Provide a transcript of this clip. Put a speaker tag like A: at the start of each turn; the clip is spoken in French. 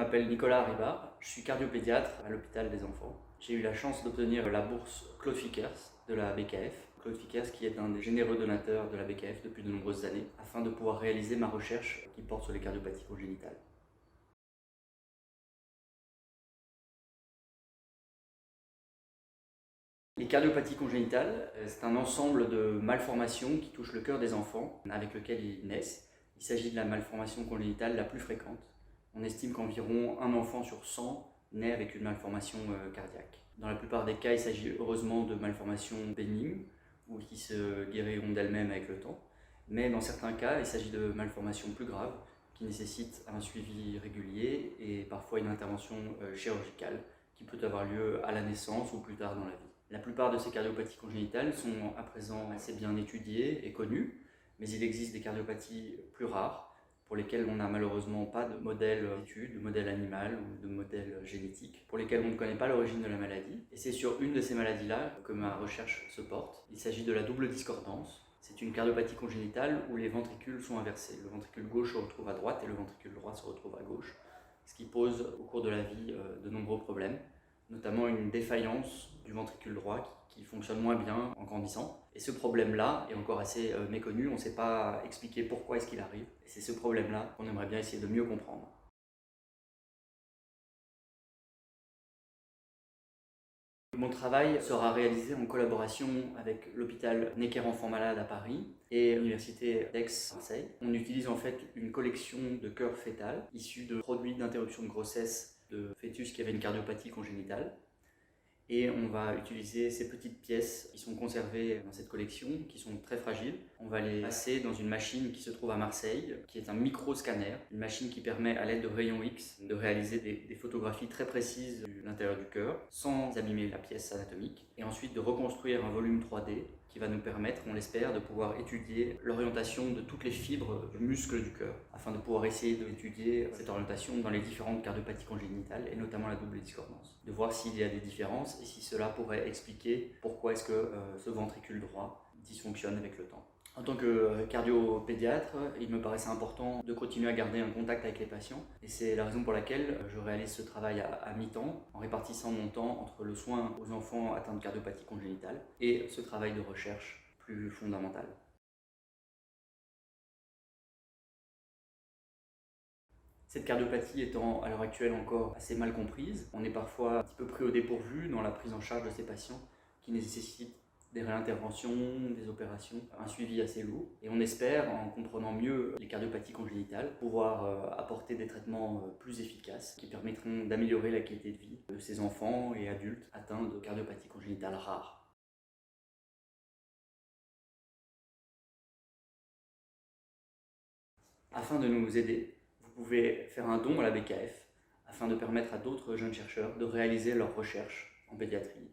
A: m'appelle Nicolas Ribard, je suis cardiopédiatre à l'hôpital des enfants. J'ai eu la chance d'obtenir la bourse Claude Vickers de la BKF. Claude Vickers qui est un des généreux donateurs de la BKF depuis de nombreuses années, afin de pouvoir réaliser ma recherche qui porte sur les cardiopathies congénitales. Les cardiopathies congénitales, c'est un ensemble de malformations qui touchent le cœur des enfants avec lequel ils naissent. Il s'agit de la malformation congénitale la plus fréquente. On estime qu'environ un enfant sur 100 naît avec une malformation cardiaque. Dans la plupart des cas, il s'agit heureusement de malformations bénignes ou qui se guériront d'elles-mêmes avec le temps. Mais dans certains cas, il s'agit de malformations plus graves qui nécessitent un suivi régulier et parfois une intervention chirurgicale qui peut avoir lieu à la naissance ou plus tard dans la vie. La plupart de ces cardiopathies congénitales sont à présent assez bien étudiées et connues, mais il existe des cardiopathies plus rares pour lesquelles on n'a malheureusement pas de modèle d'étude, de modèle animal ou de modèle génétique, pour lesquelles on ne connaît pas l'origine de la maladie. Et c'est sur une de ces maladies-là que ma recherche se porte. Il s'agit de la double discordance. C'est une cardiopathie congénitale où les ventricules sont inversés. Le ventricule gauche se retrouve à droite et le ventricule droit se retrouve à gauche, ce qui pose au cours de la vie de nombreux problèmes, notamment une défaillance du ventricule droit qui fonctionne moins bien en grandissant. Et ce problème-là est encore assez méconnu, on ne sait pas expliquer pourquoi est-ce qu'il arrive. Et c'est ce problème-là qu'on aimerait bien essayer de mieux comprendre. Mon travail sera réalisé en collaboration avec l'hôpital Necker Enfants Malades à Paris et l'université d'Aix-Marseille. On utilise en fait une collection de cœurs fétals issus de produits d'interruption de grossesse de fœtus qui avaient une cardiopathie congénitale. Et on va utiliser ces petites pièces qui sont conservées dans cette collection, qui sont très fragiles. On va les passer dans une machine qui se trouve à Marseille, qui est un micro-scanner, une machine qui permet à l'aide de rayons X de réaliser des photographies très précises de l'intérieur du cœur, sans abîmer la pièce anatomique, et ensuite de reconstruire un volume 3D qui va nous permettre, on l'espère, de pouvoir étudier l'orientation de toutes les fibres du muscle du cœur, afin de pouvoir essayer d'étudier cette orientation dans les différentes cardiopathies congénitales, et notamment la double discordance, de voir s'il y a des différences et si cela pourrait expliquer pourquoi est-ce que ce ventricule droit dysfonctionne avec le temps. En tant que cardiopédiatre, il me paraissait important de continuer à garder un contact avec les patients et c'est la raison pour laquelle je réalise ce travail à mi-temps en répartissant mon temps entre le soin aux enfants atteints de cardiopathie congénitale et ce travail de recherche plus fondamental. Cette cardiopathie étant à l'heure actuelle encore assez mal comprise, on est parfois un petit peu pris au dépourvu dans la prise en charge de ces patients qui nécessitent des réinterventions, des opérations, un suivi assez lourd. Et on espère, en comprenant mieux les cardiopathies congénitales, pouvoir apporter des traitements plus efficaces qui permettront d'améliorer la qualité de vie de ces enfants et adultes atteints de cardiopathies congénitales rares. Afin de nous aider, vous pouvez faire un don à la BKF afin de permettre à d'autres jeunes chercheurs de réaliser leurs recherches en pédiatrie.